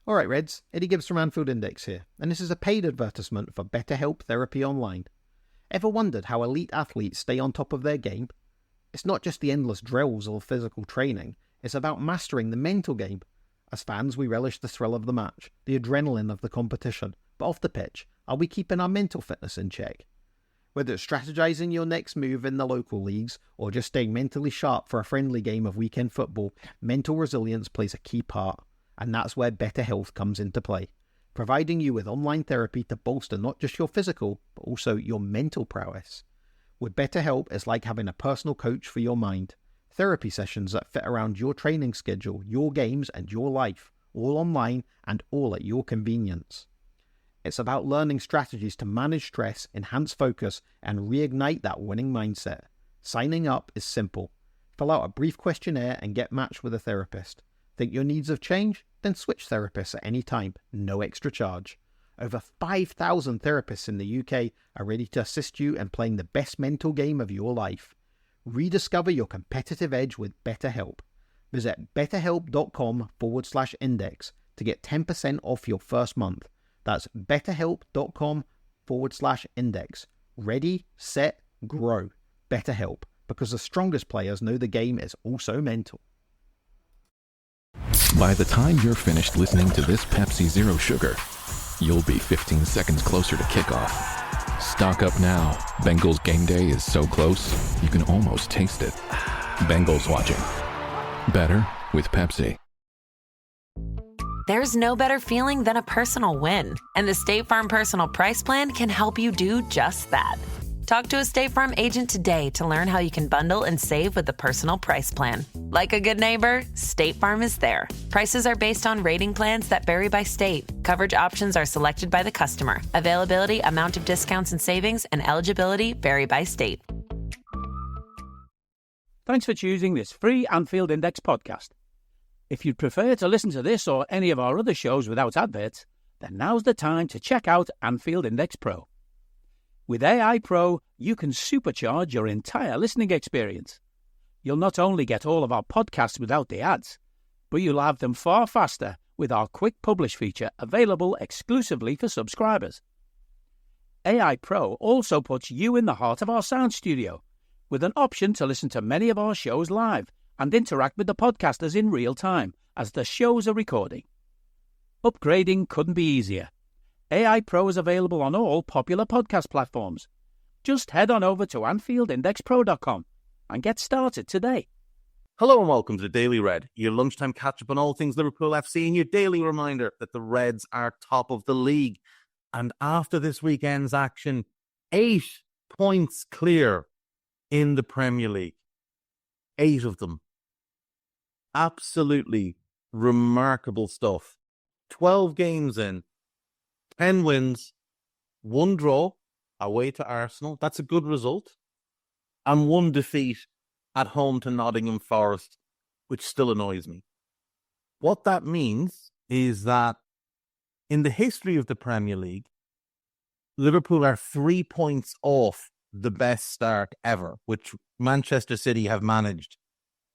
Alright Reds, Eddie Gibbs from Anfield Index here, and this is a paid advertisement for BetterHelp Therapy Online. Ever wondered how elite athletes stay on top of their game? It's not just the endless drills or physical training, it's about mastering the mental game. As fans, we relish the thrill of the match, the adrenaline of the competition, but off the pitch, are we keeping our mental fitness in check? Whether it's strategizing your next move in the local leagues, or just staying mentally sharp for a friendly game of weekend football, mental resilience plays a key part. And that's where Better Health comes into play, providing you with online therapy to bolster not just your physical, but also your mental prowess. With BetterHelp, it's like having a personal coach for your mind. Therapy sessions that fit around your training schedule, your games, and your life, all online and all at your convenience. It's about learning strategies to manage stress, enhance focus, and reignite that winning mindset. Signing up is simple. Fill out a brief questionnaire and get matched with a therapist. Think your needs have changed? Then switch therapists at any time, no extra charge. Over 5,000 therapists in the UK are ready to assist you in playing the best mental game of your life. Rediscover your competitive edge with BetterHelp. Visit betterhelp.com/index to get 10% off your first month. That's betterhelp.com/index. Ready, set, grow. BetterHelp, because the strongest players know the game is also mental. By the time you're finished listening to this Pepsi Zero Sugar, you'll be 15 seconds closer to kickoff. Stock up now. Bengals game day is so close, you can almost taste it. Bengals watching. Better with Pepsi. There's no better feeling than a personal win, and the State Farm Personal Price Plan can help you do just that. Talk to a State Farm agent today to learn how you can bundle and save with the Personal Price Plan. Like a good neighbor, State Farm is there. Prices are based on rating plans that vary by state. Coverage options are selected by the customer. Availability, amount of discounts and savings, and eligibility vary by state. Thanks for choosing this free Anfield Index podcast. If you'd prefer to listen to this or any of our other shows without adverts, then now's the time to check out Anfield Index Pro. With AI Pro, you can supercharge your entire listening experience. You'll not only get all of our podcasts without the ads, but you'll have them far faster with our Quick Publish feature available exclusively for subscribers. AI Pro also puts you in the heart of our sound studio, with an option to listen to many of our shows live and interact with the podcasters in real time as the shows are recording. Upgrading couldn't be easier. AI Pro is available on all popular podcast platforms. Just head on over to AnfieldIndexPro.com and get started today. Hello and welcome to Daily Red, your lunchtime catch-up on all things Liverpool FC and your daily reminder that the Reds are top of the league. And after this weekend's action, 8 points clear in the Premier League. 8 of them. Absolutely remarkable stuff. 12 games in, 10 wins, 1 draw away to Arsenal. That's a good result. And 1 defeat at home to Nottingham Forest, which still annoys me. What that means is that in the history of the Premier League, Liverpool are 3 points off the best start ever, which Manchester City have managed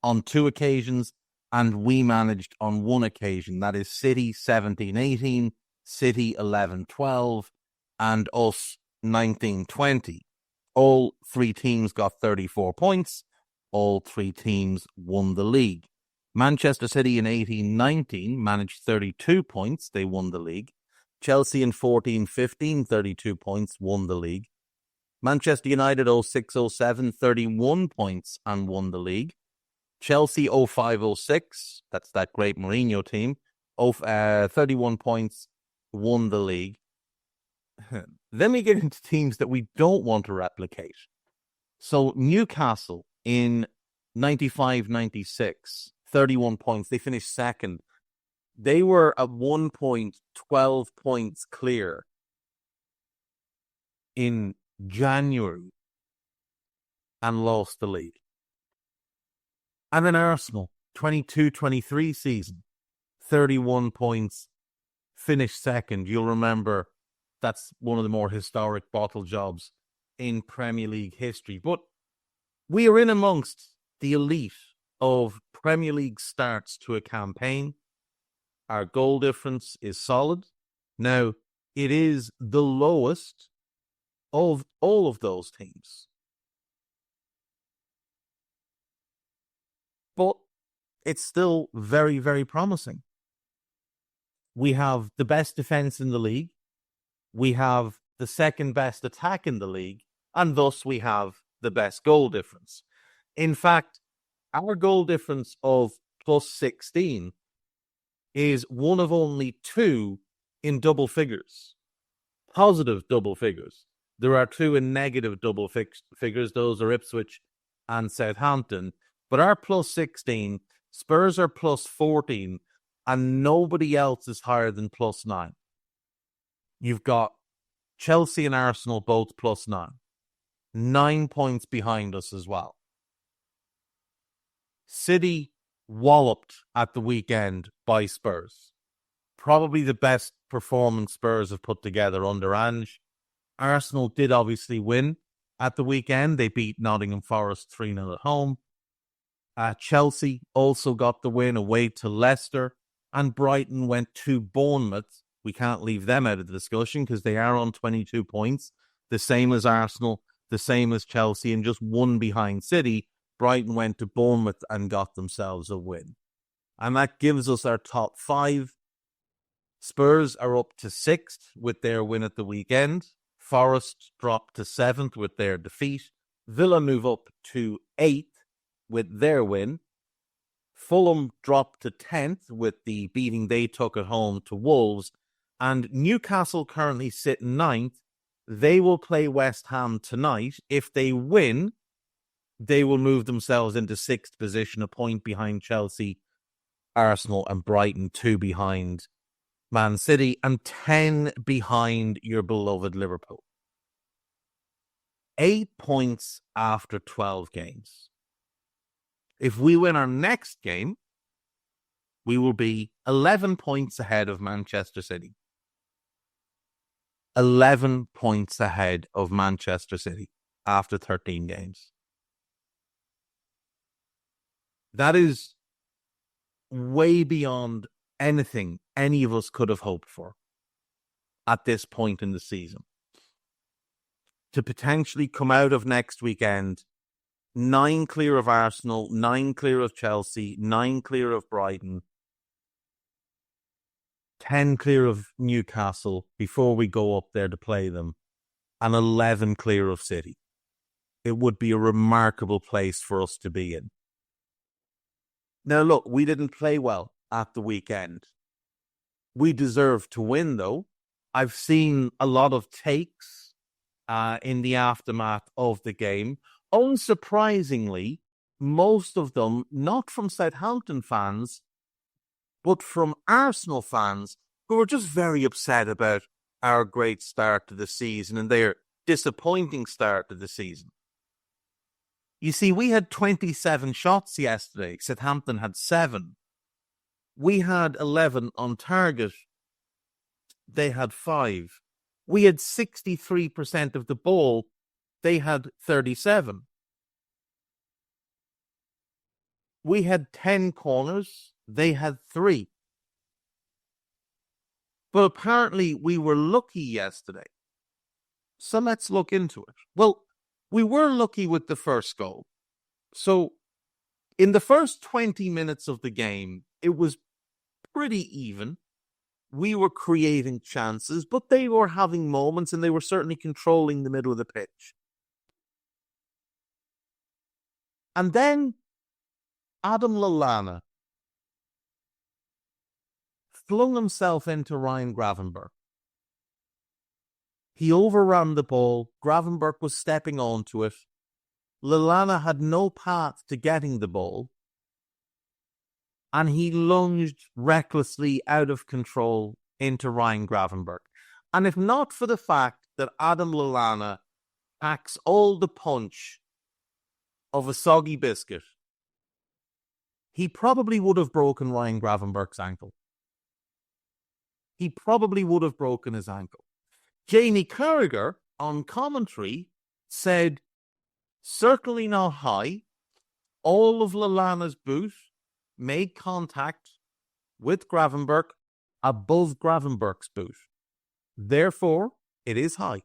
on 2 occasions, and we managed on 1 occasion. That is City 17-18, City 11-12, and us 19-20. All 3 teams got 34 points. All 3 teams won the league. Manchester City in 18-19 managed 32 points. They won the league. Chelsea in 14-15, 32 points, won the league. Manchester United 06-07, 31 points and won the league. Chelsea 05-06, that's that great Mourinho team, 31 points, won the league. Then we get into teams that we don't want to replicate. So Newcastle in 95-96, 31 points. They finished second. They were at 1 point, 12 points clear in January and lost the league. And then Arsenal, 22-23 season, 31 points, finished second. You'll remember that's one of the more historic bottle jobs in Premier League history. But we are in amongst the elite of Premier League starts to a campaign. Our goal difference is solid. Now, it is the lowest of all of those teams. But it's still very, very promising. We have the best defense in the league. We have the second best attack in the league. And thus we have the best goal difference. In fact, our goal difference of plus 16 is one of only two in double figures. Positive double figures. There are two in negative double figures. Those are Ipswich and Southampton. But our plus 16, Spurs are plus 14, and nobody else is higher than plus 9. You've got Chelsea and Arsenal both plus 9. 9 points behind us as well. City walloped at the weekend by Spurs. Probably the best performance Spurs have put together under Ange. Arsenal did obviously win at the weekend. They beat Nottingham Forest 3-0 at home. Chelsea also got the win away to Leicester. And Brighton went to Bournemouth. We can't leave them out of the discussion because they are on 22 points. The same as Arsenal, the same as Chelsea, and just one behind City. Brighton went to Bournemouth and got themselves a win. And that gives us our top 5. Spurs are up to 6th with their win at the weekend. Forest dropped to 7th with their defeat. Villa move up to 8th with their win. Fulham dropped to 10th with the beating they took at home to Wolves. And Newcastle currently sit 9th. They will play West Ham tonight. If they win, they will move themselves into 6th position, a point behind Chelsea, Arsenal and Brighton, 2 behind Man City, and 10 behind your beloved Liverpool. 8 points after 12 games. If we win our next game, we will be 11 points ahead of Manchester City. 11 points ahead of Manchester City after 13 games. That is way beyond anything any of us could have hoped for at this point in the season. To potentially come out of next weekend 9 clear of Arsenal, 9 clear of Chelsea, 9 clear of Brighton, 10 clear of Newcastle before we go up there to play them, and 11 clear of City. It would be a remarkable place for us to be in. Now, look, we didn't play well at the weekend. We deserve to win, though. I've seen a lot of takes in the aftermath of the game. Unsurprisingly, most of them not from Southampton fans, but from Arsenal fans who are just very upset about our great start to the season and their disappointing start to the season. You see, we had 27 shots yesterday. Southampton had 7. We had 11 on target. They had 5. We had 63% of the ball. They had 37. We had 10 corners. They had 3. But apparently we were lucky yesterday. So let's look into it. Well, we were lucky with the first goal. So in the first 20 minutes of the game, it was pretty even. We were creating chances, but they were having moments and they were certainly controlling the middle of the pitch. And then Adam Lallana flung himself into Ryan Gravenberch. He overran the ball. Gravenberch was stepping onto it. Lallana had no path to getting the ball. And he lunged recklessly out of control into Ryan Gravenberch. And if not for the fact that Adam Lallana packs all the punch of a soggy biscuit, he probably would have broken Ryan Gravenberch's ankle. He probably would have broken his ankle. Jamie Carragher on commentary said, certainly not high. All of Lallana's boot made contact with Gravenberch above Gravenberch's boot. Therefore, it is high.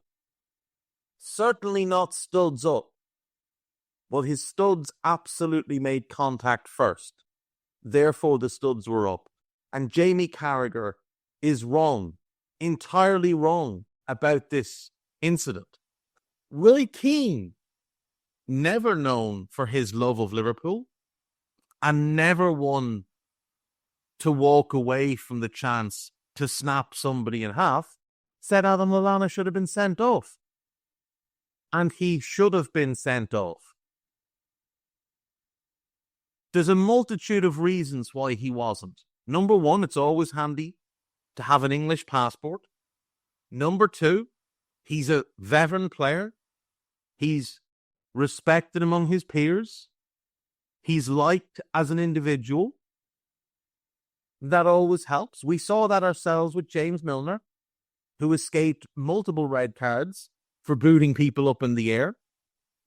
Certainly not studs up, but his studs absolutely made contact first. Therefore, the studs were up. And Jamie Carragher is wrong, entirely wrong about this incident. Willie Keane, never known for his love of Liverpool and never one to walk away from the chance to snap somebody in half, said Adam Lallana should have been sent off. And he should have been sent off. There's a multitude of reasons why he wasn't. Number one, it's always handy to have an English passport. Number two, he's a veteran player. He's respected among his peers. He's liked as an individual. That always helps. We saw that ourselves with James Milner, who escaped multiple red cards for booting people up in the air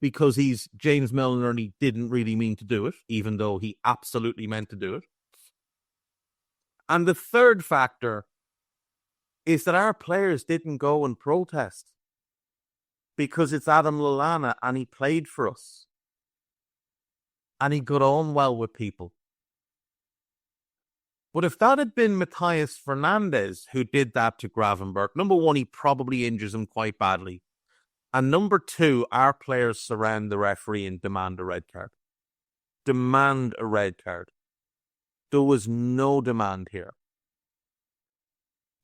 because he's James Milner and he didn't really mean to do it, even though he absolutely meant to do it. And the third factor is that our players didn't go and protest because it's Adam Lallana and he played for us. And he got on well with people. But if that had been Matthias Fernandes who did that to Gravenberch, number one, he probably injures him quite badly. And number two, our players surround the referee and demand a red card. Demand a red card. There was no demand here.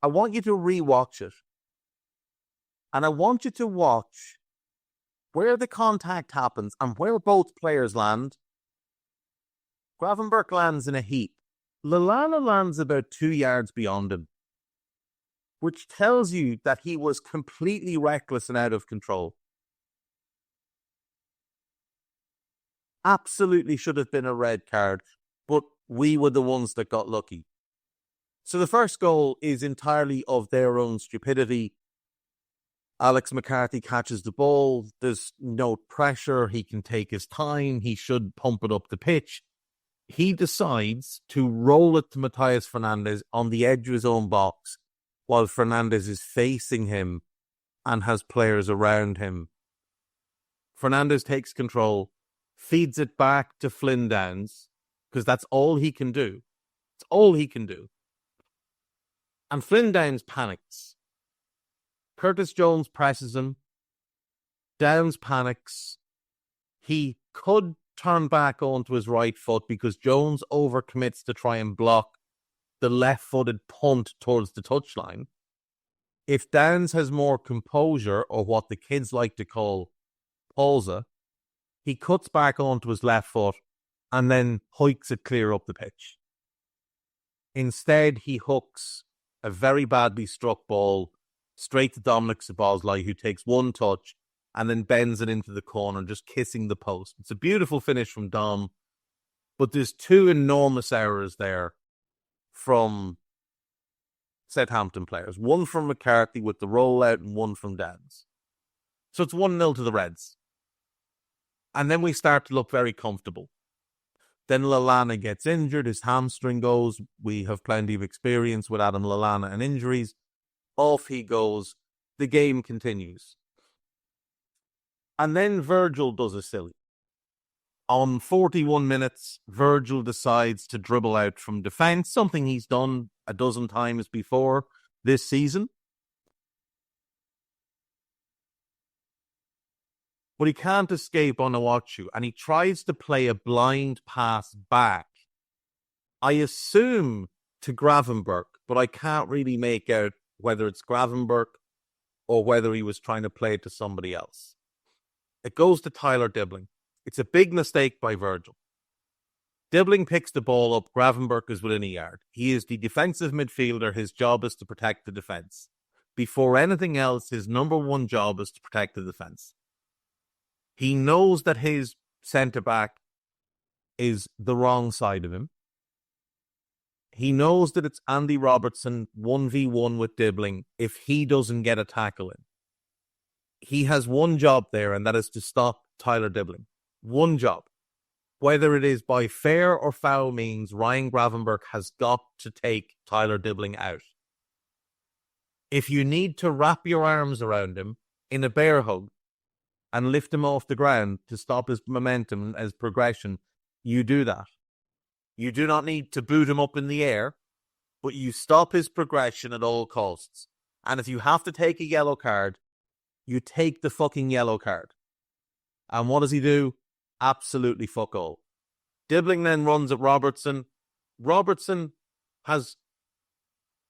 I want you to rewatch it. And I want you to watch where the contact happens and where both players land. Gravenberch lands in a heap. Lallana lands about 2 yards beyond him, which tells you that he was completely reckless and out of control. Absolutely should have been a red card, but we were the ones that got lucky. So the first goal is entirely of their own stupidity. Alex McCarthy catches the ball. There's no pressure. He can take his time. He should pump it up the pitch. He decides to roll it to Matthias Fernandes on the edge of his own box while Fernandes is facing him and has players around him. Fernandes takes control, feeds it back to Flynn Downs, because that's all he can do. It's all he can do. And Flynn Downs panics. Curtis Jones presses him. Downs panics. He could turn back onto his right foot because Jones overcommits to try and block the left-footed punt towards the touchline. If Downs has more composure, or what the kids like to call pausa, he cuts back onto his left foot and then hikes it clear up the pitch. Instead, he hooks a very badly struck ball straight to Dominic Szoboszlai, who takes one touch and then bends it into the corner, just kissing the post. It's a beautiful finish from Dom, but there's two enormous errors there from Southampton players. One from McCarthy with the rollout and one from Downs. So it's 1-0 to the Reds. And then we start to look very comfortable. Then Lallana gets injured, his hamstring goes. We have plenty of experience with Adam Lallana and injuries. Off he goes. The game continues. And then Virgil does a silly. On 41 minutes, Virgil decides to dribble out from defence, something he's done a dozen times before this season. But he can't escape Onuachu, and he tries to play a blind pass back. I assume to Gravenberch, but I can't really make out whether it's Gravenberch or whether he was trying to play it to somebody else. It goes to Tyler Dibbling. It's a big mistake by Virgil. Dibbling picks the ball up. Gravenberch is within a yard. He is the defensive midfielder. His job is to protect the defence. Before anything else, his number one job is to protect the defence. He knows that his centre-back is the wrong side of him. He knows that it's Andy Robertson 1v1 with Dibbling if he doesn't get a tackle in. He has one job there, and that is to stop Tyler Dibbling. One job. whether it is by fair or foul means, Ryan Gravenberch has got to take Tyler Dibbling out. If you need to wrap your arms around him in a bear hug and lift him off the ground to stop his momentum as progression, you do that. You do not need to boot him up in the air, but you stop his progression at all costs. And if you have to take a yellow card, you take the fucking yellow card. And what does he do? Absolutely fuck all. Dibbling then runs at Robertson. Robertson has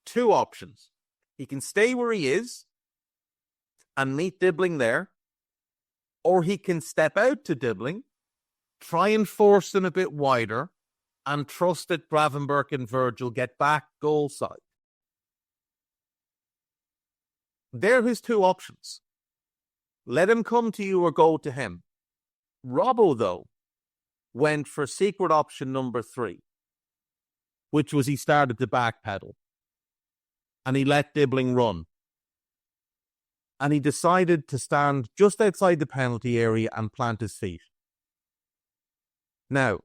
two options. He can stay where he is and meet Dibbling there, or he can step out to Dibbling, try and force him a bit wider, and trust that Gravenberch and Virgil get back goal side. They're his two options. Let him come to you or go to him. Robbo, though, went for secret option number 3, which was he started to backpedal. And he let Dibbling run. And he decided to stand just outside the penalty area and plant his feet. Now,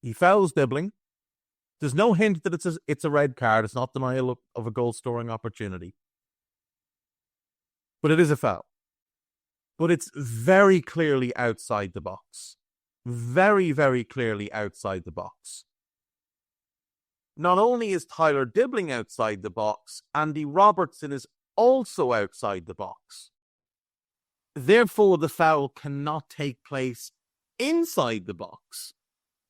he fouls Dibbling. There's no hint that it's a red card. It's not denial of a goal-scoring opportunity. But it is a foul. But it's very clearly outside the box. Very, very clearly outside the box. Not only is Tyler Dibbling outside the box, Andy Robertson is also outside the box. Therefore, the foul cannot take place inside the box,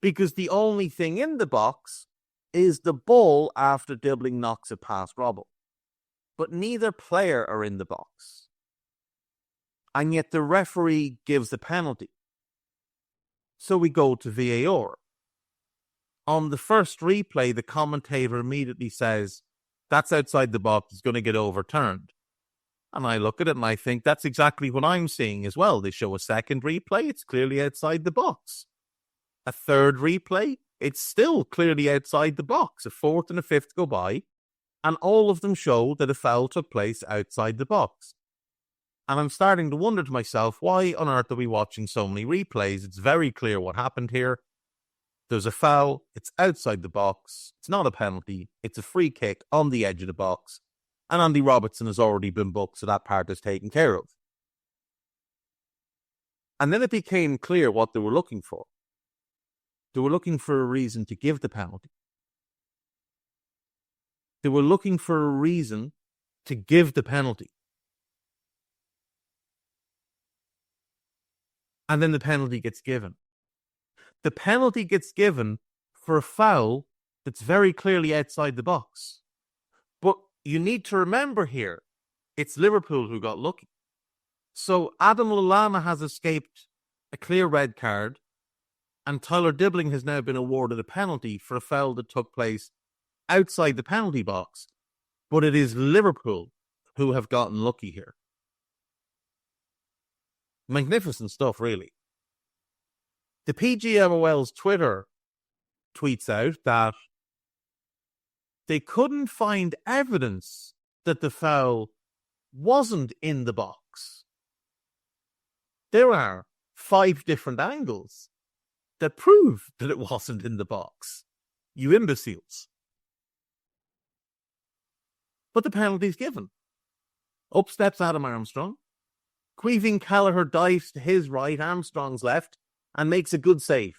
because the only thing in the box is the ball after Dibbling knocks it past Robbo. But neither player are in the box. And yet the referee gives the penalty. So we go to VAR. On the first replay, the commentator immediately says, that's outside the box, it's going to get overturned. And I look at it and I think that's exactly what I'm seeing as well. They show a second replay, it's clearly outside the box. A third replay, it's still clearly outside the box. A fourth and a fifth go by, and all of them show that a foul took place outside the box. And I'm starting to wonder to myself, why on earth are we watching so many replays? It's very clear what happened here. There's a foul, it's outside the box, it's not a penalty, it's a free kick on the edge of the box, and Andy Robertson has already been booked, so that part is taken care of. And then it became clear what they were looking for. They were looking for a reason to give the penalty. They were looking for a reason to give the penalty. And then the penalty gets given. The penalty gets given for a foul that's very clearly outside the box. But you need to remember here, it's Liverpool who got lucky. So Adam Lallana has escaped a clear red card, and Tyler Dibbling has now been awarded a penalty for a foul that took place outside the penalty box. But it is Liverpool who have gotten lucky here. Magnificent stuff, really. The PGMOL's Twitter tweets out that they couldn't find evidence that the foul wasn't in the box. There are 5 different angles that prove that it wasn't in the box. You imbeciles. But the penalty's given. Up steps Adam Armstrong. Queeving Callagher dives to his right, Armstrong's left, and makes a good save.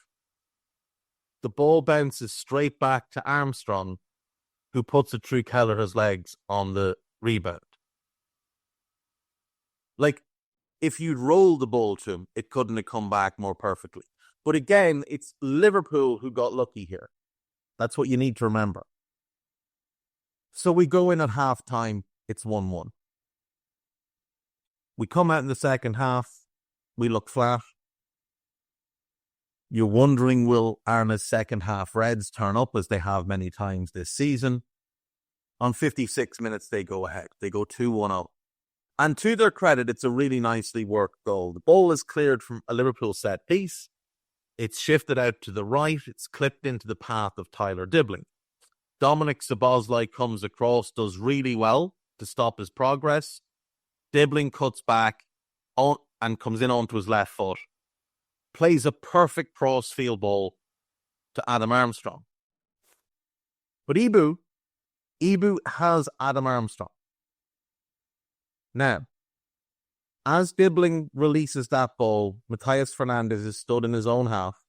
The ball bounces straight back to Armstrong, who puts it through Callagher's legs on the rebound. Like, if you'd rolled the ball to him, it couldn't have come back more perfectly. But again, it's Liverpool who got lucky here. That's what you need to remember. So we go in at half-time, it's 1-1. We come out in the second half, we look flat. You're wondering, will Arna's second half Reds turn up as they have many times this season? On 56 minutes, they go ahead. They go 2-1-0. And to their credit, it's a really nicely worked goal. The ball is cleared from a Liverpool set piece. It's shifted out to the right. It's clipped into the path of Tyler Dibbling. Dominic Szoboszlai comes across, does really well to stop his progress. Dibbling cuts back on and comes in onto his left foot. plays a perfect cross-field ball to Adam Armstrong. But Ibu has Adam Armstrong. Now, as Dibbling releases that ball, Matthias Fernandes is stood in his own half.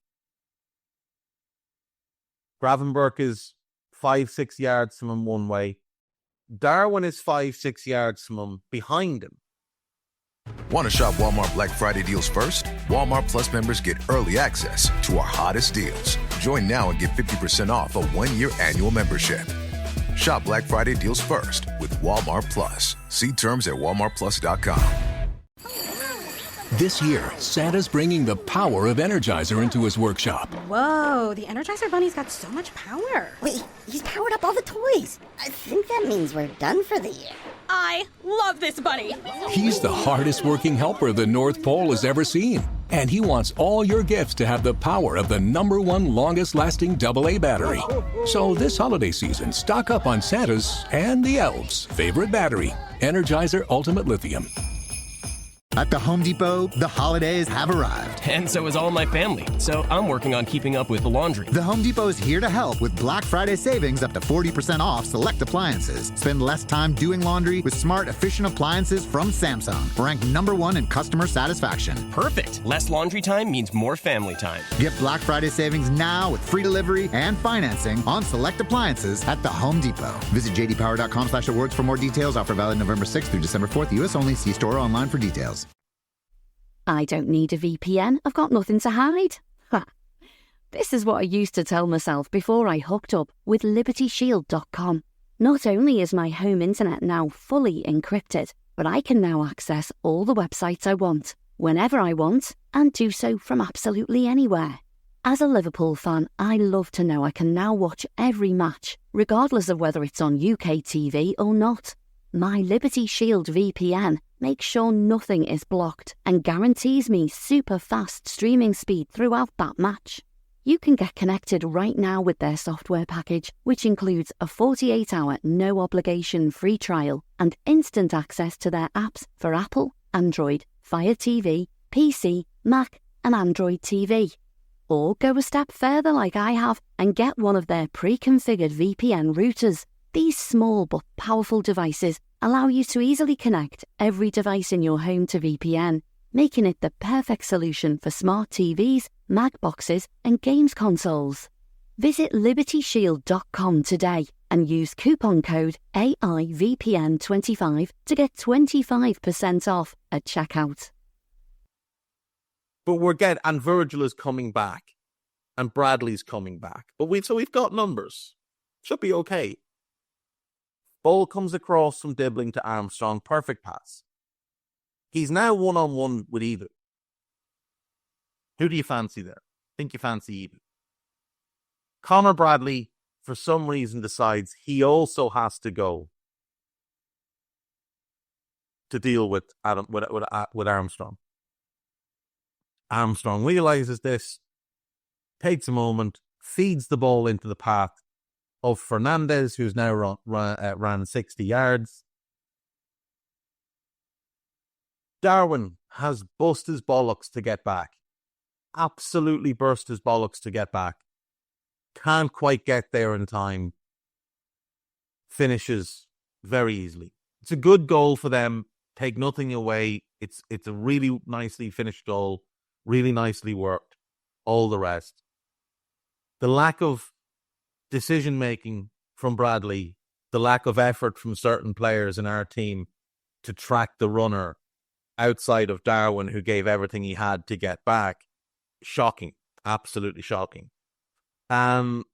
Gravenberch is 5-6 yards from him one way. Darwin is 5-6 yards from him behind him. Want to shop Walmart Black Friday deals first? Walmart Plus members get early access to our hottest deals. Join now and get 50% off a 1-year annual membership. Shop Black Friday deals first with Walmart Plus. See terms at walmartplus.com. This year, Santa's bringing the power of Energizer into his workshop. Whoa, the Energizer Bunny's got so much power. Wait, he's powered up all the toys. I think that means we're done for the year. I love this bunny. He's the hardest working helper the North Pole has ever seen. And he wants all your gifts to have the power of the #1 longest lasting AA battery. So this holiday season, stock up on Santa's and the elves' favorite battery, Energizer Ultimate Lithium. At the Home Depot, the holidays have arrived. And so is all my family. So I'm working on keeping up with the laundry. The Home Depot is here to help with Black Friday savings up to 40% off select appliances. Spend less time doing laundry with smart, efficient appliances from Samsung, ranked #1 in customer satisfaction. Perfect. Less laundry time means more family time. Get Black Friday savings now with free delivery and financing on select appliances at the Home Depot. Visit jdpower.com/awards for more details. Offer valid November 6th through December 4th. U.S. only. See store or online for details. I don't need a VPN. I've got nothing to hide. Ha. This is what I used to tell myself before I hooked up with LibertyShield.com. Not only is my home internet now fully encrypted, but I can now access all the websites I want, whenever I want, and do so from absolutely anywhere. As a Liverpool fan, I love to know I can now watch every match, regardless of whether it's on UK TV or not. My Liberty Shield VPN makes sure nothing is blocked and guarantees me super fast streaming speed throughout that match. You can get connected right now with their software package, which includes a 48-hour no-obligation free trial and instant access to their apps for Apple, Android, Fire TV, PC, Mac and Android TV. Or go a step further like I have and get one of their pre-configured VPN routers. These small but powerful devices allow you to easily connect every device in your home to VPN, making it the perfect solution for smart TVs, Mac boxes, and games consoles. Visit LibertyShield.com today and use coupon code AIVPN25 to get 25% off at checkout. But and Virgil is coming back, and Bradley's coming back. But we've got numbers. Should be okay. Ball comes across from Dibbling to Armstrong. Perfect pass. He's now one-on-one with Ibu. Who do you fancy there? Think you fancy Ibu. Conor Bradley, for some reason, decides he also has to go to deal with Armstrong. Armstrong realizes this, takes a moment, feeds the ball into the path of Fernandes, who's now ran 60 yards. Darwin has bust his bollocks to get back. Absolutely burst his bollocks to get back. Can't quite get there in time. Finishes very easily. It's a good goal for them. Take nothing away. It's a really nicely finished goal. Really nicely worked. All the rest. The lack of decision-making from Bradley, the lack of effort from certain players in our team to track the runner outside of Darwin, who gave everything he had to get back. Shocking. Absolutely shocking. But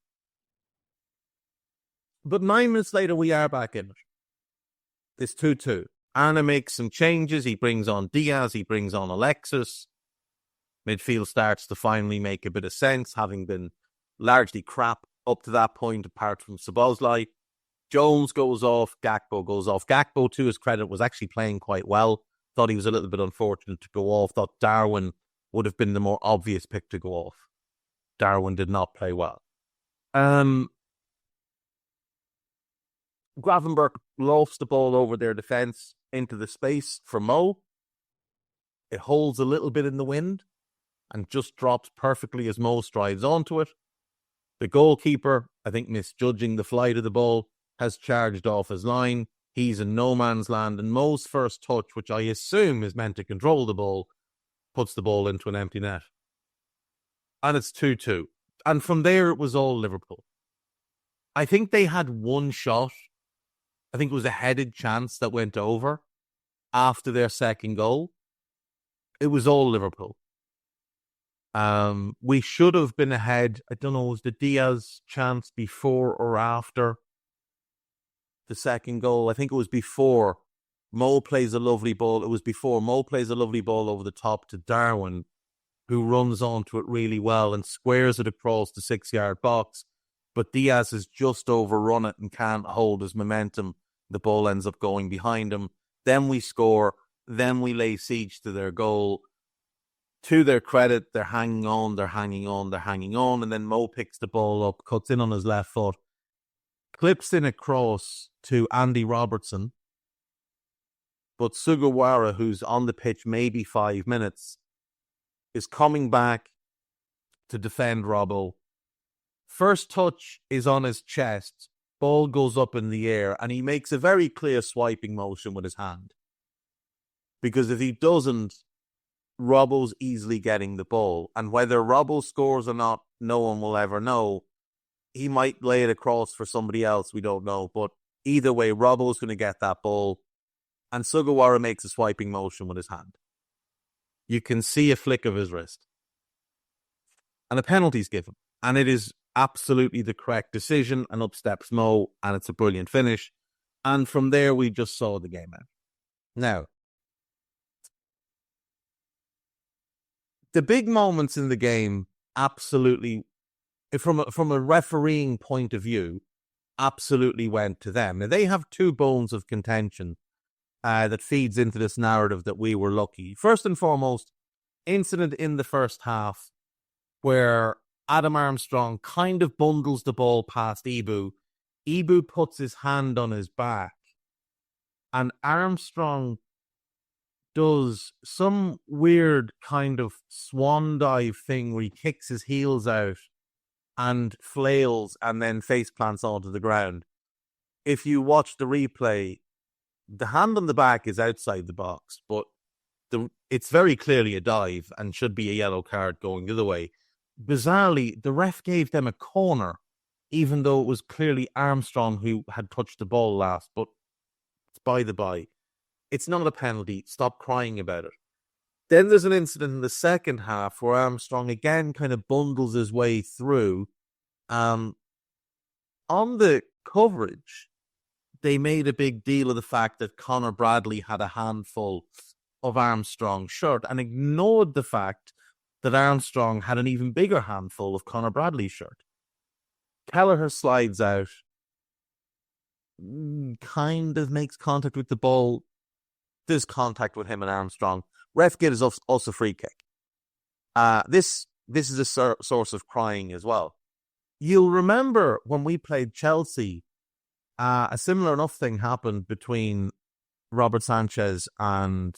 9 minutes later, we are back in it. It's 2-2. Anna makes some changes. He brings on Diaz. He brings on Alexis. Midfield starts to finally make a bit of sense, having been largely crap up to that point, apart from Szoboszlai. Jones goes off. Gakpo goes off. Gakpo, to his credit, was actually playing quite well. Thought he was a little bit unfortunate to go off. Thought Darwin would have been the more obvious pick to go off. Darwin did not play well. Gravenberch lofts the ball over their defence into the space for Mo. It holds a little bit in the wind, and just drops perfectly as Mo strides onto it. The goalkeeper, I think misjudging the flight of the ball, has charged off his line. He's in no man's land, and Mo's first touch, which I assume is meant to control the ball, puts the ball into an empty net. And it's 2-2. And from there, it was all Liverpool. I think they had one shot. I think it was a headed chance that went over after their second goal. It was all Liverpool. We should have been ahead. I don't know, was the Diaz chance before or after the second goal? I think it was before. Mo plays a lovely ball. It was before. Mo plays a lovely ball over the top to Darwin, who runs onto it really well and squares it across the 6-yard box. But Diaz has just overrun it and can't hold his momentum. The ball ends up going behind him. Then we score. Then we lay siege to their goal. To their credit, they're hanging on. And then Mo picks the ball up, cuts in on his left foot, clips in a cross to Andy Robertson. But Sugawara, who's on the pitch maybe 5 minutes, is coming back to defend Robbo. First touch is on his chest. Ball goes up in the air, and he makes a very clear swiping motion with his hand. Because if he doesn't, Robbo's easily getting the ball. And whether Robbo scores or not, no one will ever know. He might lay it across for somebody else, we don't know. But either way, Robbo's going to get that ball. And Sugawara makes a swiping motion with his hand. You can see a flick of his wrist. And a penalty's given. And it is absolutely the correct decision. And up steps Mo, and it's a brilliant finish. And from there, we just saw the game out. Now, the big moments in the game absolutely, from a refereeing point of view, absolutely went to them. Now, they have two bones of contention that feeds into this narrative that we were lucky. First and foremost, incident in the first half where Adam Armstrong kind of bundles the ball past Ibu. Ibu puts his hand on his back, and Armstrong does some weird kind of swan dive thing where he kicks his heels out and flails and then face plants onto the ground. If you watch the replay, the hand on the back is outside the box, but it's very clearly a dive and should be a yellow card going the other way. Bizarrely, the ref gave them a corner, even though it was clearly Armstrong who had touched the ball last, but it's by the by. It's not a penalty. Stop crying about it. Then there's an incident in the second half where Armstrong again kind of bundles his way through. On the coverage, they made a big deal of the fact that Conor Bradley had a handful of Armstrong's shirt and ignored the fact that Armstrong had an even bigger handful of Conor Bradley's shirt. Kelleher slides out, kind of makes contact with the ball. There's contact with him and Armstrong. Ref gives us a free kick. This is a source of crying as well. You'll remember when we played Chelsea, a similar enough thing happened between Robert Sanchez and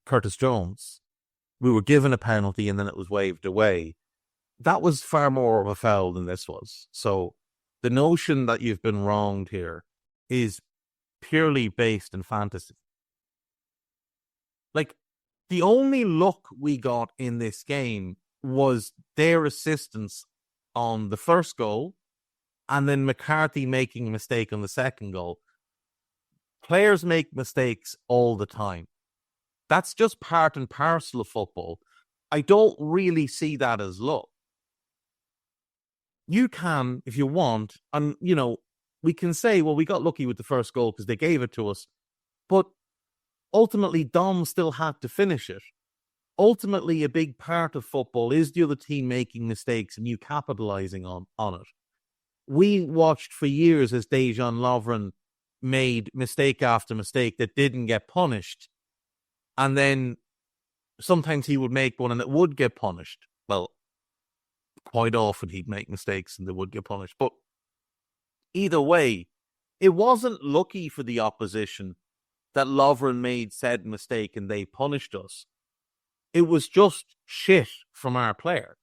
Curtis Jones. We were given a penalty and then it was waved away. That was far more of a foul than this was. So the notion that you've been wronged here is purely based in fantasy. Like, the only luck we got in this game was their assistance on the first goal and then McCarthy making a mistake on the second goal. Players make mistakes all the time. That's just part and parcel of football. I don't really see that as luck. You can, if you want, and, you know, we can say, well, we got lucky with the first goal because they gave it to us. But ultimately, Dom still had to finish it. Ultimately, a big part of football is the other team making mistakes and you capitalizing on it. We watched for years as Dejan Lovren made mistake after mistake that didn't get punished. And then sometimes he would make one and it would get punished. Well, quite often he'd make mistakes and they would get punished. But either way, it wasn't lucky for the opposition that Lovren made said mistake and they punished us. It was just shit from our player.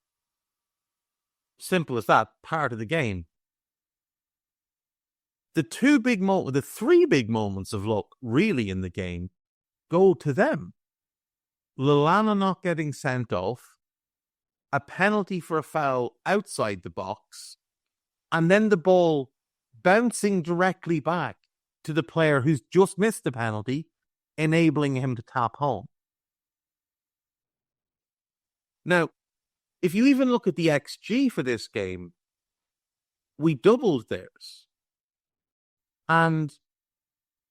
Simple as that, part of the game. The three big moments of luck really in the game go to them. Lallana not getting sent off, a penalty for a foul outside the box, and then the ball bouncing directly back to the player who's just missed the penalty, enabling him to tap home. Now, if you even look at the XG for this game, we doubled theirs. And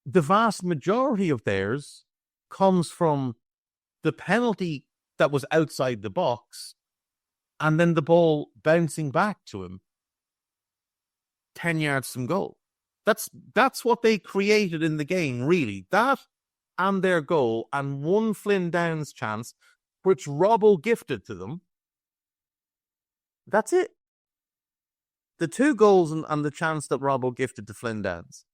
the vast majority of theirs comes from the penalty that was outside the box and then the ball bouncing back to him 10 yards from goal. That's what they created in the game, really. That and their goal and one Flynn Downs chance, which Robbo gifted to them. That's it. The 2 goals and the chance that Robbo gifted to Flynn Downs.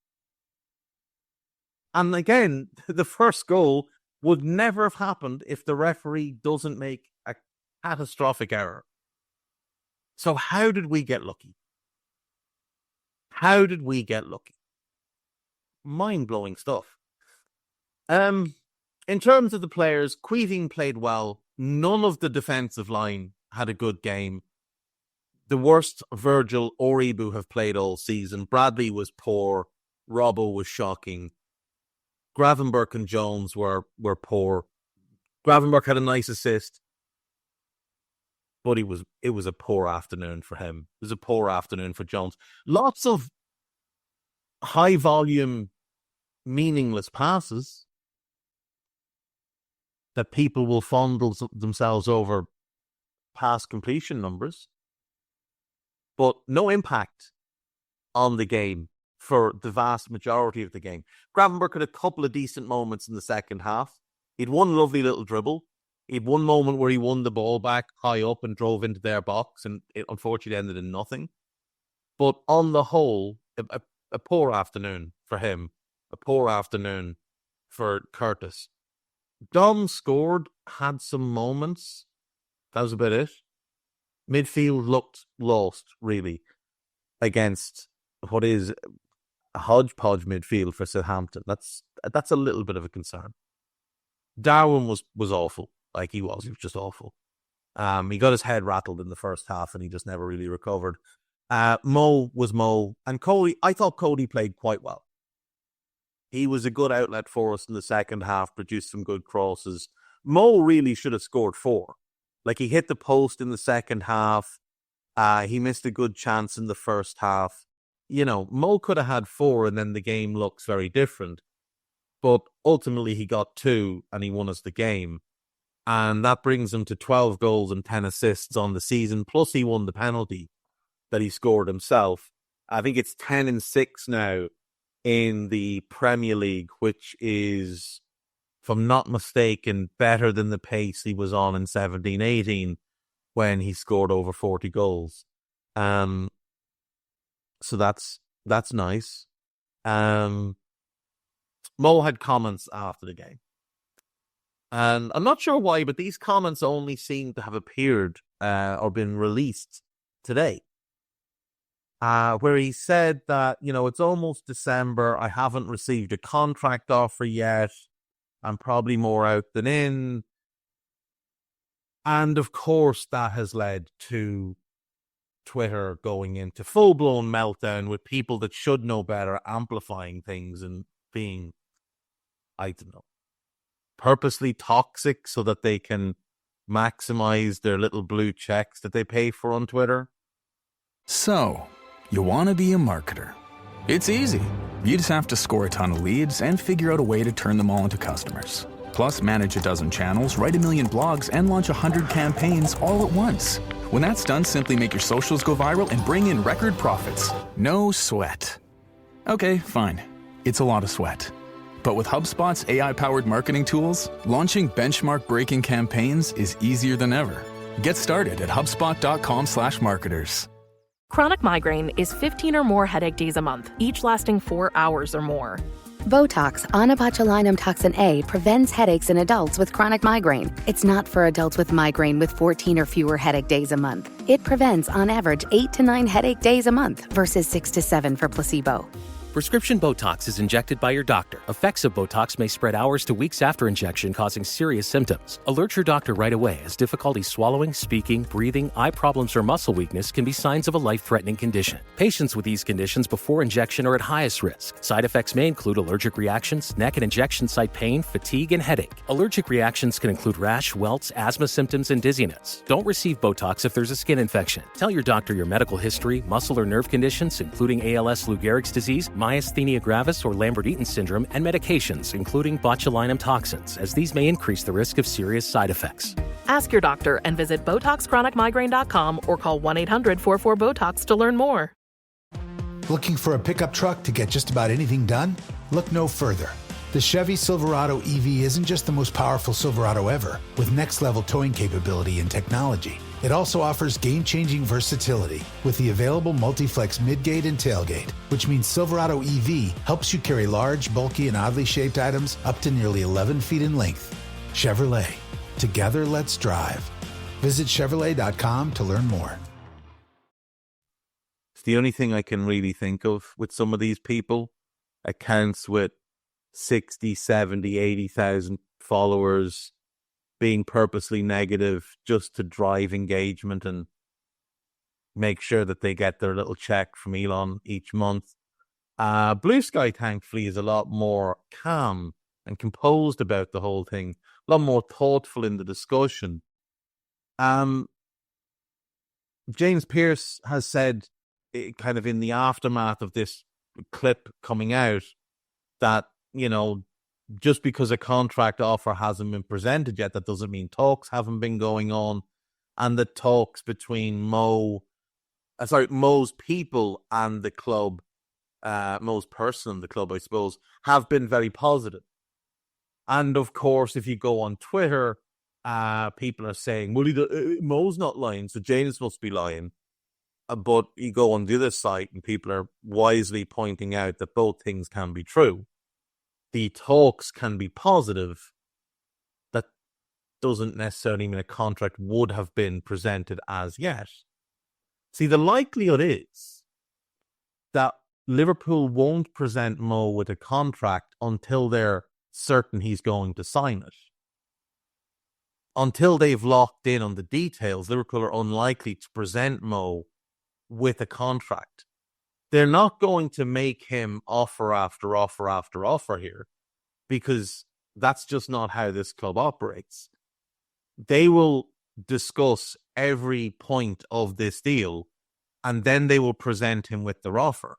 And again, the first goal would never have happened if the referee doesn't make a catastrophic error. So how did we get lucky? How did we get lucky? Mind-blowing stuff. In terms of the players, Keating played well. None of the defensive line had a good game. The worst Virgil or Ibu have played all season. Bradley was poor. Robbo was shocking. Gravenberch and Jones were poor. Gravenberch had a nice assist, but it was a poor afternoon for him. It was a poor afternoon for Jones. Lots of high volume, meaningless passes that people will fondle themselves over pass completion numbers, but no impact on the game for the vast majority of the game. Gravenberch had a couple of decent moments in the second half. He'd one lovely little dribble. He'd one moment where he won the ball back high up and drove into their box, and it unfortunately ended in nothing. But on the whole, a poor afternoon for him. A poor afternoon for Curtis. Dom scored, had some moments. That was about it. Midfield looked lost, really, against what is a hodgepodge midfield for Southampton. That's a little bit of a concern. Darwin was awful. He was just awful. He got his head rattled in the first half and he just never really recovered. Mo was Mo. And Cody, I thought Cody played quite well. He was a good outlet for us in the second half, produced some good crosses. Mo really should have scored 4. He hit the post in the second half. He missed a good chance in the first half. Mo could have had 4 and then the game looks very different. But ultimately he got 2 and he won us the game. And that brings him to 12 goals and 10 assists on the season. Plus he won the penalty that he scored himself. I think it's 10 and 6 now in the Premier League, which is, if I'm not mistaken, better than the pace he was on in 17-18 when he scored over 40 goals. So that's nice. Mo had comments after the game. And I'm not sure why, but these comments only seem to have appeared or been released today. Where he said that, it's almost December. I haven't received a contract offer yet. I'm probably more out than in. And of course, that has led to Twitter going into full-blown meltdown with people that should know better amplifying things and being, I don't know, purposely toxic so that they can maximize their little blue checks that they pay for on Twitter. So, you want to be a marketer. It's easy. You just have to score a ton of leads and figure out a way to turn them all into customers. Plus, manage a dozen channels, write 1 million blogs, and launch 100 campaigns all at once. When that's done, simply make your socials go viral and bring in record profits. No sweat. Okay, fine. It's a lot of sweat. But with HubSpot's AI-powered marketing tools, launching benchmark-breaking campaigns is easier than ever. Get started at HubSpot.com/marketers. Chronic migraine is 15 or more headache days a month, each lasting 4 hours or more. Botox, onabotulinum toxin A, prevents headaches in adults with chronic migraine. It's not for adults with migraine with 14 or fewer headache days a month. It prevents, on average, 8 to 9 headache days a month versus 6 to 7 for placebo. Prescription Botox is injected by your doctor. Effects of Botox may spread hours to weeks after injection, causing serious symptoms. Alert your doctor right away, as difficulty swallowing, speaking, breathing, eye problems, or muscle weakness can be signs of a life-threatening condition. Patients with these conditions before injection are at highest risk. Side effects may include allergic reactions, neck and injection site pain, fatigue, and headache. Allergic reactions can include rash, welts, asthma symptoms, and dizziness. Don't receive Botox if there's a skin infection. Tell your doctor your medical history, muscle or nerve conditions, including ALS, Lou Gehrig's disease, myasthenia gravis or Lambert-Eaton syndrome, and medications, including botulinum toxins, as these may increase the risk of serious side effects. Ask your doctor and visit BotoxChronicMigraine.com or call 1-800-44-BOTOX to learn more. Looking for a pickup truck to get just about anything done? Look no further. The Chevy Silverado EV isn't just the most powerful Silverado ever, with next-level towing capability and technology. It also offers game-changing versatility with the available multi-flex midgate and tailgate, which means Silverado EV helps you carry large, bulky, and oddly shaped items up to nearly 11 feet in length. Chevrolet. Together, let's drive. Visit Chevrolet.com to learn more. It's the only thing I can really think of with some of these people. Accounts with 60, 70, 80,000 followers being purposely negative just to drive engagement and make sure that they get their little check from Elon each month. Blue Sky, thankfully, is a lot more calm and composed about the whole thing, a lot more thoughtful in the discussion. James Pearce has said, kind of in the aftermath of this clip coming out, that, you know, just because a contract offer hasn't been presented yet, that doesn't mean talks haven't been going on. And the talks between Mo's people and the club, Mo's person and the club, I suppose, have been very positive. And of course, if you go on Twitter, people are saying, well, Mo's not lying, so James must be lying. But you go on the other side and people are wisely pointing out that both things can be true. The talks can be positive. That doesn't necessarily mean a contract would have been presented as yet. See, the likelihood is that Liverpool won't present Mo with a contract until they're certain he's going to sign it. Until they've locked in on the details, Liverpool are unlikely to present Mo with a contract. They're not going to make him offer after offer after offer here, because that's just not how this club operates. They will discuss every point of this deal, and then they will present him with their offer.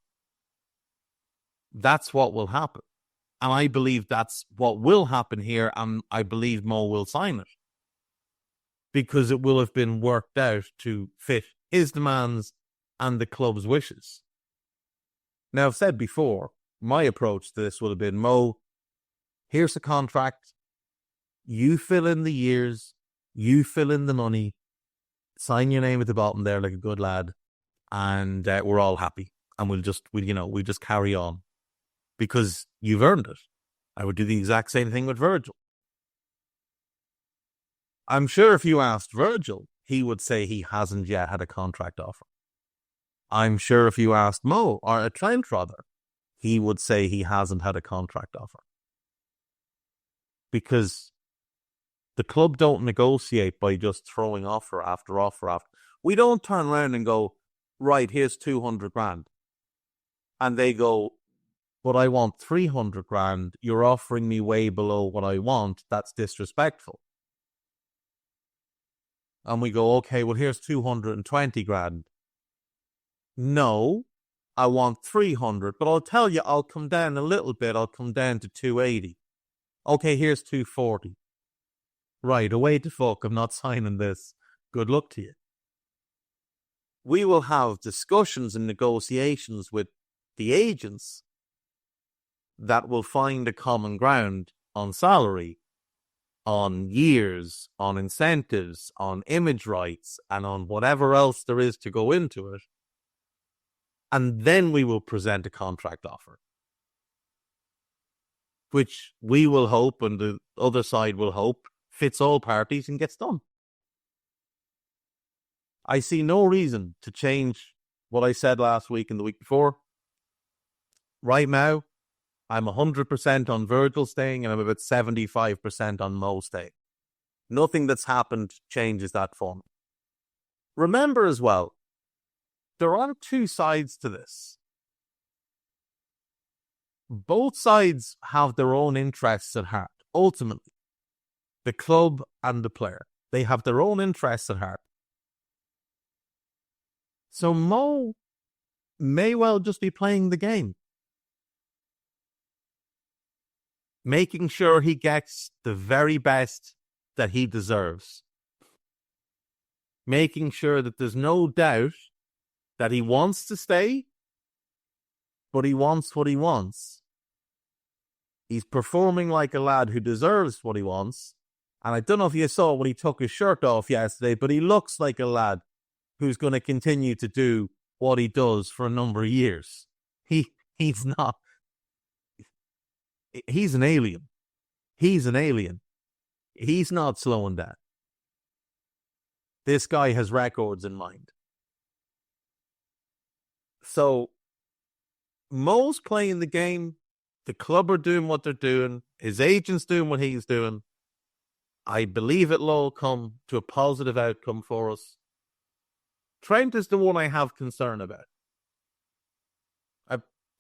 That's what will happen. And I believe that's what will happen here, and I believe Mo will sign it, because it will have been worked out to fit his demands and the club's wishes. Now, I've said before, my approach to this would have been, Mo, here's a contract. You fill in the years. You fill in the money. Sign your name at the bottom there like a good lad. And we're all happy. And we'll just carry on. Because you've earned it. I would do the exact same thing with Virgil. I'm sure if you asked Virgil, he would say he hasn't yet had a contract offer. I'm sure if you asked Mo, or a Trent rather, he would say he hasn't had a contract offer. Because the club don't negotiate by just throwing offer after offer after. We don't turn around and go, right, here's 200 grand. And they go, but I want 300 grand. You're offering me way below what I want. That's disrespectful. And we go, okay, well, here's 220 grand. No, I want 300, but I'll tell you, I'll come down a little bit. I'll come down to 280. Okay, here's 240. Right, away to fuck. I'm not signing this. Good luck to you. We will have discussions and negotiations with the agents that will find a common ground on salary, on years, on incentives, on image rights, and on whatever else there is to go into it. And then we will present a contract offer. which we will hope and the other side will hope fits all parties and gets done. I see no reason to change what I said last week and the week before. Right now, I'm 100% on Virgil staying and I'm about 75% on Mo staying. Nothing that's happened changes that for me. Remember as well, there are two sides to this. Both sides have their own interests at heart. Ultimately, the club and the player, they have their own interests at heart. So Mo may well just be playing the game, making sure he gets the very best that he deserves, making sure that there's no doubt that he wants to stay, but he wants what he wants. He's performing like a lad who deserves what he wants. And I don't know if you saw when he took his shirt off yesterday, but he looks like a lad who's going to continue to do what he does for a number of years. He's not. He's an alien. He's an alien. He's not slowing down. This guy has records in mind. So, Mo's playing the game. The club are doing what they're doing. His agent's doing what he's doing. I believe it'll all come to a positive outcome for us. Trent is the one I have concern about.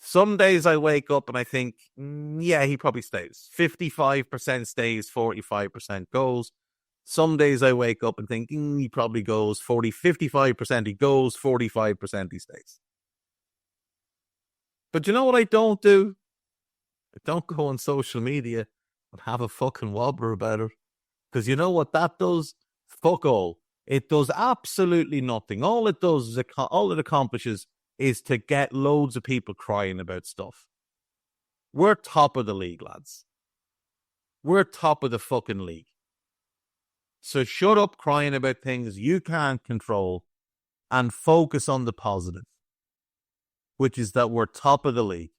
Some days I wake up and I think, yeah, he probably stays. 55% stays, 45% goes. Some days I wake up and think, he probably goes 55% he goes, 45% he stays. But you know what I don't do? I don't go on social media and have a fucking wobbler about it. Because you know what that does? Fuck all. It does absolutely nothing. All it does is, all it accomplishes is to get loads of people crying about stuff. We're top of the league, lads. We're top of the fucking league. So shut up crying about things you can't control and focus on the positive, which is that we're top of the league.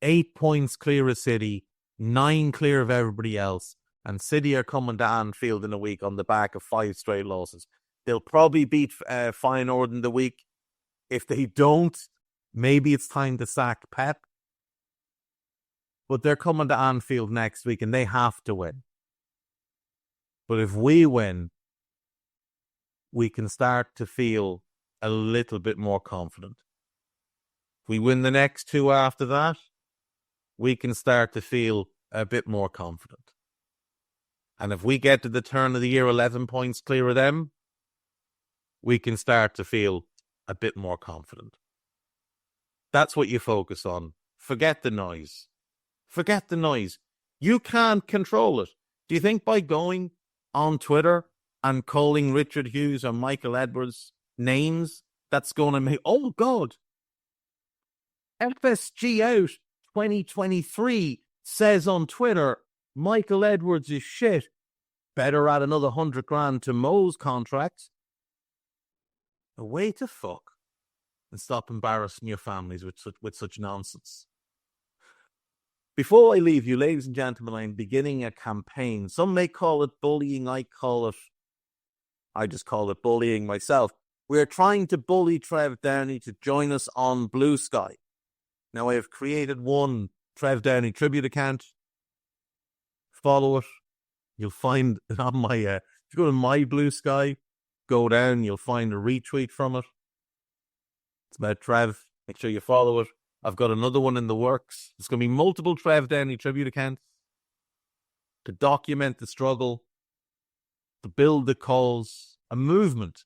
8 points clear of City, 9 clear of everybody else, and City are coming to Anfield in a week on the back of 5 straight losses. They'll probably beat Feyenoord in the week. If they don't, maybe it's time to sack Pep. But they're coming to Anfield next week and they have to win. But if we win, we can start to feel a little bit more confident. If we win the next 2 after that, we can start to feel a bit more confident. And if we get to the turn of the year 11 points clear of them, we can start to feel a bit more confident. That's what you focus on. Forget the noise. Forget the noise. You can't control it. Do you think by going on Twitter and calling Richard Hughes or Michael Edwards names, that's going to make, oh God, FSG out 2023 says on Twitter, Michael Edwards is shit. Better add another 100 grand to Mo's contract. A way to fuck and stop embarrassing your families with such nonsense. Before I leave you, ladies and gentlemen, I'm beginning a campaign. Some may call it bullying. I just call it bullying myself. We're trying to bully Trev Downey to join us on Blue Sky. Now, I have created one Trev Downey tribute account. Follow it. You'll find it on my, if you go to my Blue Sky, go down, you'll find a retweet from it. It's about Trev. Make sure you follow it. I've got another one in the works. There's going to be multiple Trev Downey tribute accounts to document the struggle, to build the cause, a movement.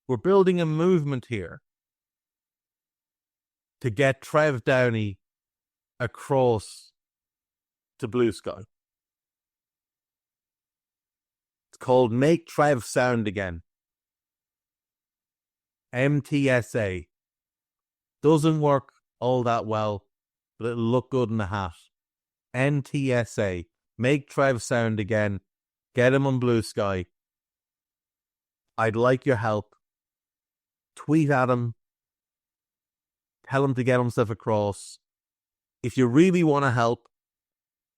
We're building a movement here to get Trev Downey across to Blue Sky. It's called Make Trev Sound Again. MTSA. Doesn't work all that well, but it'll look good in the hat. NTSA. Make Trev sound again. Get him on Blue Sky. I'd like your help. Tweet at him. Tell him to get himself across. If you really want to help,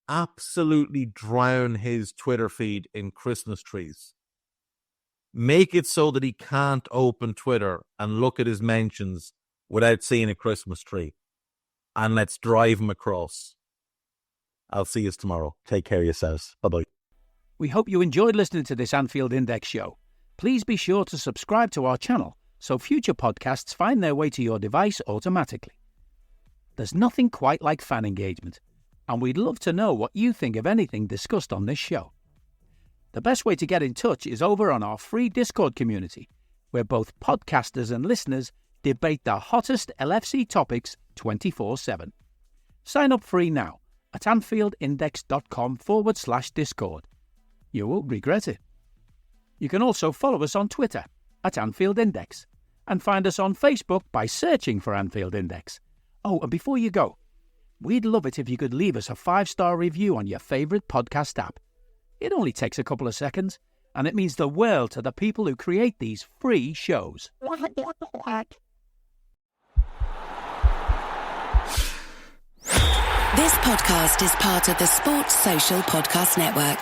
absolutely drown his Twitter feed in Christmas trees. Make it so that he can't open Twitter and look at his mentions without seeing a Christmas tree. And let's drive him across. I'll see you tomorrow. Take care of yourselves. Bye-bye. We hope you enjoyed listening to this Anfield Index show. Please be sure to subscribe to our channel so future podcasts find their way to your device automatically. There's nothing quite like fan engagement, and we'd love to know what you think of anything discussed on this show. The best way to get in touch is over on our free Discord community, where both podcasters and listeners debate the hottest LFC topics 24/7. Sign up free now at AnfieldIndex.com/Discord. You won't regret it. You can also follow us on Twitter at Anfield Index and find us on Facebook by searching for Anfield Index. Oh, and before you go, we'd love it if you could leave us a 5-star review on your favourite podcast app. It only takes a couple of seconds, and it means the world to the people who create these free shows. This podcast is part of the Sports Social Podcast Network.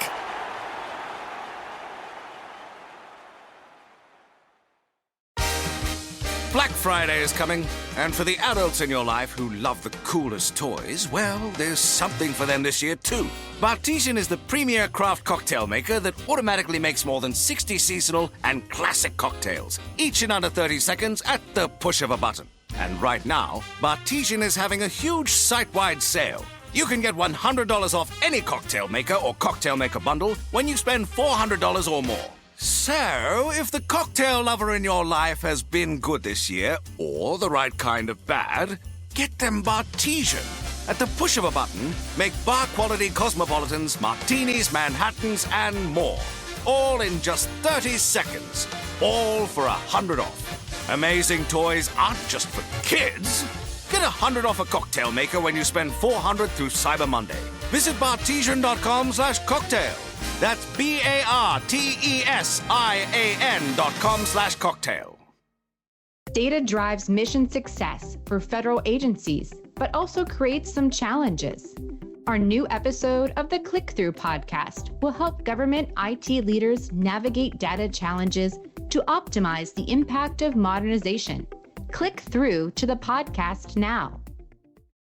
Black Friday is coming, and for the adults in your life who love the coolest toys, well, there's something for them this year too. Bartesian is the premier craft cocktail maker that automatically makes more than 60 seasonal and classic cocktails, each in under 30 seconds at the push of a button. And right now, Bartesian is having a huge site-wide sale. You can get $100 off any cocktail maker or cocktail maker bundle when you spend $400 or more. So, if the cocktail lover in your life has been good this year, or the right kind of bad, get them Bartesian. At the push of a button, make bar-quality cosmopolitans, martinis, Manhattans, and more. All in just 30 seconds. All for $100 off. Amazing toys aren't just for kids. Get $100 off a cocktail maker when you spend $400 through Cyber Monday. Visit Bartesian.com/cocktail. That's BARTESIAN.com/cocktail. Data drives mission success for federal agencies, but also creates some challenges. Our new episode of the Click-Through podcast will help government IT leaders navigate data challenges to optimize the impact of modernization. Click through to the podcast now.